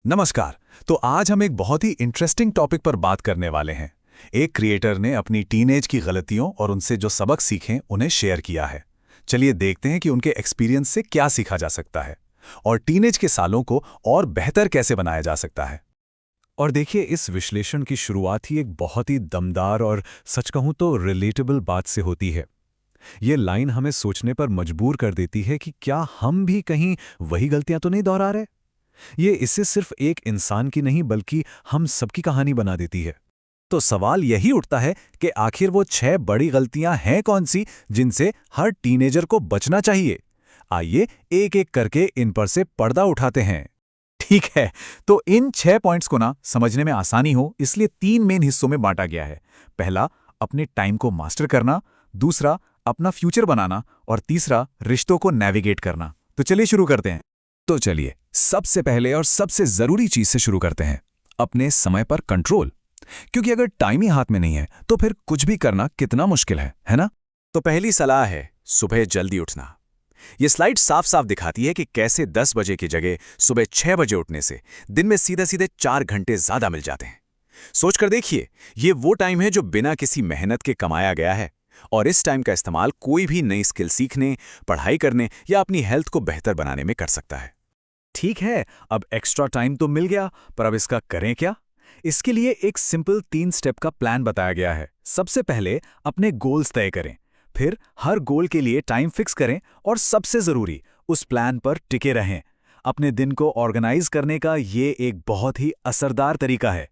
नमस्कार। तो आज हम एक बहुत ही इंटरेस्टिंग टॉपिक पर बात करने वाले हैं। एक क्रिएटर ने अपनी टीनेज की गलतियों और उनसे जो सबक सीखे उन्हें शेयर किया है। चलिए देखते हैं कि उनके एक्सपीरियंस से क्या सीखा जा सकता है और टीनेज के सालों को और बेहतर कैसे बनाया जा सकता है। और देखिए, इस विश्लेषण की शुरुआत ही एक बहुत ही दमदार और सच कहूं तो रिलेटेबल बात से होती है। ये लाइन हमें सोचने पर मजबूर कर देती है कि क्या हम भी कहीं वही गलतियां तो नहीं दोहरा रहे। ये इससे सिर्फ एक इंसान की नहीं बल्कि हम सबकी कहानी बना देती है। तो सवाल यही उठता है कि आखिर वो 6 बड़ी गलतियां हैं कौन सी जिनसे हर टीनेजर को बचना चाहिए। आइए एक एक करके इन पर से पर्दा उठाते हैं। ठीक है, तो इन 6 पॉइंट्स को ना समझने में आसानी हो इसलिए 3 मेन हिस्सों में बांटा गया है। पहला, अपने टाइम को मास्टर करना। दूसरा, अपना फ्यूचर बनाना। और तीसरा, रिश्तों को नेविगेट करना। तो चलिए शुरू करते हैं। तो चलिए सबसे पहले और सबसे जरूरी चीज से शुरू करते हैं, अपने समय पर कंट्रोल। क्योंकि अगर टाइम ही हाथ में नहीं है तो फिर कुछ भी करना कितना मुश्किल है ना। तो पहली सलाह है सुबह जल्दी उठना। ये स्लाइड साफ साफ दिखाती है कि कैसे 10 बजे की जगह सुबह 6 बजे उठने से दिन में सीधे सीधे 4 घंटे ज्यादा मिल जाते हैं। सोच कर देखिए, ये वो टाइम है जो बिना किसी मेहनत के कमाया गया है और इस टाइम का इस्तेमाल कोई भी नई स्किल सीखने, पढ़ाई करने या अपनी हेल्थ को बेहतर बनाने में कर सकता है। ठीक है, अब एक्स्ट्रा टाइम तो मिल गया, पर अब इसका करें क्या? इसके लिए एक सिंपल 3 स्टेप का प्लान बताया गया है। सबसे पहले अपने गोल्स तय करें, फिर हर गोल के लिए टाइम फिक्स करें और सबसे जरूरी, उस प्लान पर टिके रहें। अपने दिन को ऑर्गेनाइज करने का ये एक बहुत ही असरदार तरीका है।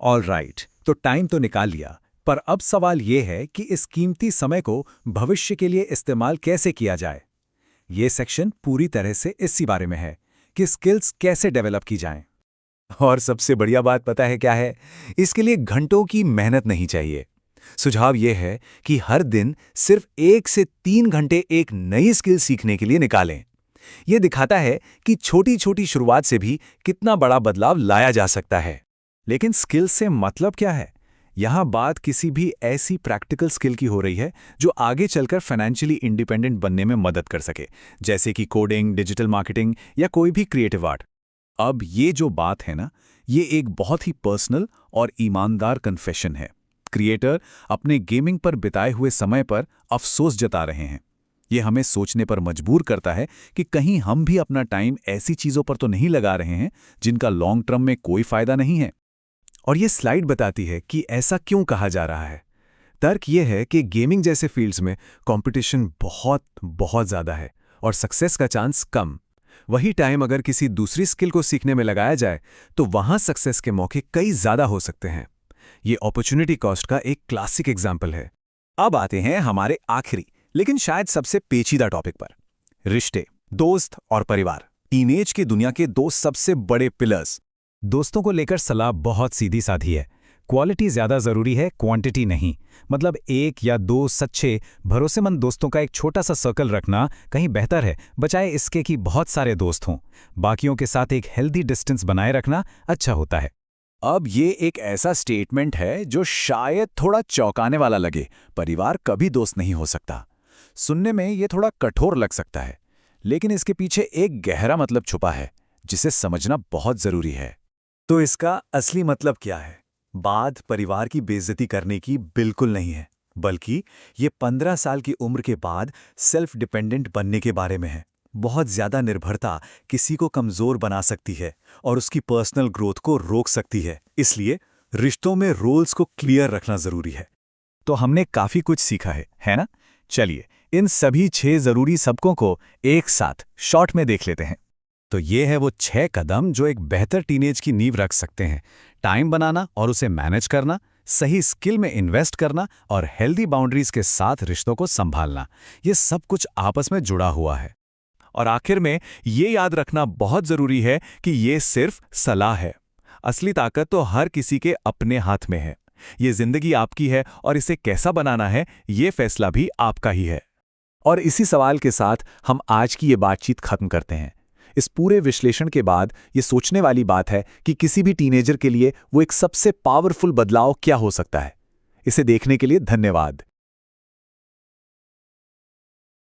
ऑल राइट, तो टाइम तो निकाल लिया, पर अब सवाल ये है कि इस कीमती समय को भविष्य के लिए इस्तेमाल कैसे किया जाए। ये सेक्शन पूरी तरह से इसी बारे में है कि स्किल्स कैसे डेवलप की जाएं। और सबसे बढ़िया बात पता है क्या है? इसके लिए घंटों की मेहनत नहीं चाहिए। सुझाव यह है कि हर दिन सिर्फ 1 से 3 घंटे एक नई स्किल सीखने के लिए निकालें। यह दिखाता है कि छोटी छोटी शुरुआत से भी कितना बड़ा बदलाव लाया जा सकता है। लेकिन स्किल से मतलब क्या है? यहां बात किसी भी ऐसी प्रैक्टिकल स्किल की हो रही है जो आगे चलकर फाइनेंशियली इंडिपेंडेंट बनने में मदद कर सके, जैसे कि कोडिंग, डिजिटल मार्केटिंग या कोई भी क्रिएटिव आर्ट। अब ये जो बात है ना, ये एक बहुत ही पर्सनल और ईमानदार कन्फेशन है। क्रिएटर अपने गेमिंग पर बिताए हुए समय पर अफसोस जता रहे हैं। ये हमें सोचने पर मजबूर करता है कि कहीं हम भी अपना टाइम ऐसी चीजों पर तो नहीं लगा रहे हैं जिनका लॉन्ग टर्म में कोई फायदा नहीं है। और ये स्लाइड बताती है कि ऐसा क्यों कहा जा रहा है। तर्क ये है कि गेमिंग जैसे फील्ड्स में कंपटीशन बहुत बहुत ज़्यादा है और सक्सेस का चांस कम। वही टाइम अगर किसी दूसरी स्किल को सीखने में लगाया जाए तो वहाँ सक्सेस के मौके कई ज़्यादा हो सकते हैं। ये अपॉर्चुनिटी कॉस्ट का एक क्लासिक एग्जाम्पल है। अब आते हैं हमारे आखिरी लेकिन शायद सबसे पेचीदा टॉपिक पर, रिश्ते, दोस्त और परिवार। टीनेज की दुनिया के 2 सबसे बड़े पिलर्स। दोस्तों को लेकर सलाह बहुत सीधी साधी है। क्वालिटी ज्यादा जरूरी है, क्वांटिटी नहीं। मतलब 1 या 2 सच्चे भरोसेमंद दोस्तों का एक छोटा सा सर्कल रखना कहीं बेहतर है, बजाय इसके कि बहुत सारे दोस्त हों। बाकियों के साथ एक हेल्दी डिस्टेंस बनाए रखना अच्छा होता है। अब ये एक ऐसा स्टेटमेंट है जो शायद थोड़ा चौंकाने वाला लगे। परिवार कभी दोस्त नहीं हो सकता। सुनने में ये थोड़ा कठोर लग सकता है, लेकिन इसके पीछे एक गहरा मतलब छुपा है जिसे समझना बहुत जरूरी है। तो इसका असली मतलब क्या है? बात परिवार की बेइज्जती करने की बिल्कुल नहीं है, बल्कि ये 15 साल की उम्र के बाद सेल्फ डिपेंडेंट बनने के बारे में है। बहुत ज्यादा निर्भरता किसी को कमजोर बना सकती है और उसकी पर्सनल ग्रोथ को रोक सकती है। इसलिए रिश्तों में रोल्स को क्लियर रखना जरूरी है। तो हमने काफी कुछ सीखा है ना? चलिए इन सभी 6 जरूरी सबकों को एक साथ शॉर्ट में देख लेते हैं। तो ये है वो 6 कदम जो एक बेहतर टीनेज की नींव रख सकते हैं। टाइम बनाना और उसे मैनेज करना, सही स्किल में इन्वेस्ट करना और हेल्दी बाउंड्रीज के साथ रिश्तों को संभालना। ये सब कुछ आपस में जुड़ा हुआ है। और आखिर में ये याद रखना बहुत जरूरी है कि ये सिर्फ सलाह है। असली ताकत तो हर किसी के अपने हाथ में है। ये जिंदगी आपकी है और इसे कैसा बनाना है ये फैसला भी आपका ही है। और इसी सवाल के साथ हम आज की ये बातचीत खत्म करते हैं। इस पूरे विश्लेषण के बाद ये सोचने वाली बात है कि किसी भी टीनेजर के लिए वो एक सबसे पावरफुल बदलाव क्या हो सकता है। इसे देखने के लिए धन्यवाद।